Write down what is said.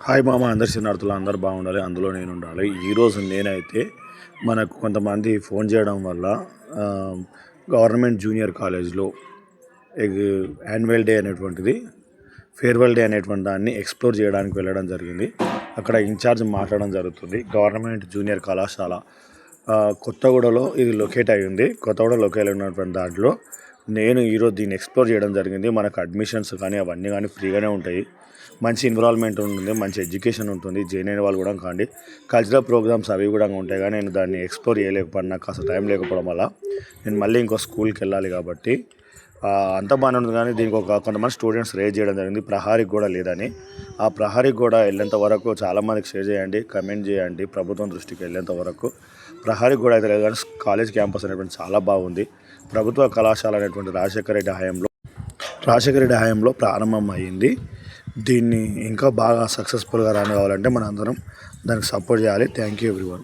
Hi మామ, అందరు చిన్నాడుతులు అందరూ బాగుండాలి, అందులో నేను ఉండాలి. ఈరోజు నేనైతే మనకు కొంతమంది ఫోన్ చేయడం వల్ల గవర్నమెంట్ జూనియర్ కాలేజ్లో యాన్యువల్ డే అనేటువంటిది, ఫేర్వెల్ డే అనేటువంటి దాన్ని ఎక్స్ప్లోర్ చేయడానికి వెళ్ళడం జరిగింది. అక్కడ ఇన్ఛార్జ్ మాట్లాడడం జరుగుతుంది. గవర్నమెంట్ జూనియర్ కళాశాల కొత్తగూడలో ఇది లొకేట్ అయ్యి ఉంది. కొత్తగూడ లొకేట్ ఉన్నటువంటి దాంట్లో నేను ఈరోజు దీన్ని ఎక్స్ప్లోర్ చేయడం జరిగింది. మనకు అడ్మిషన్స్ కానీ అవన్నీ కానీ ఫ్రీగానే ఉంటాయి. మంచి ఎన్విరాన్మెంట్ ఉంటుంది, మంచి ఎడ్యుకేషన్ ఉంటుంది. జాయిన్ అయిన వాళ్ళు కూడా కాండి, కల్చరల్ ప్రోగ్రామ్స్ అవి కూడా ఉంటాయి. కానీ నేను దాన్ని ఎక్స్ప్లోర్ చేయలేకపోయినా, నాకు అసలు టైం లేకపోవడం వల్ల నేను మళ్ళీ ఇంకో స్కూల్కి వెళ్ళాలి కాబట్టి అంత బాగానే ఉంటుంది. కానీ దీనికి కొంతమంది స్టూడెంట్స్ రేజ్ చేయడం జరిగింది, ప్రహారీకి కూడా లేదని. ఆ ప్రహారీకి కూడా వెళ్ళేంత వరకు చాలామందికి షేర్ చేయండి, కమెంట్ చేయండి. ప్రభుత్వం దృష్టికి వెళ్ళేంత వరకు ప్రహారీకి కూడా అయితే లేదు, కానీ కాలేజ్ క్యాంపస్ అనేటువంటి చాలా బాగుంది. ప్రభుత్వ కళాశాల అనేటువంటి రాజశేఖర రెడ్డి హయాంలో ప్రారంభం అయ్యింది. దీన్ని ఇంకా బాగా సక్సెస్ఫుల్గా కావాలంటే మన అందరం దానికి సపోర్ట్ చేయాలి. Thank you everyone.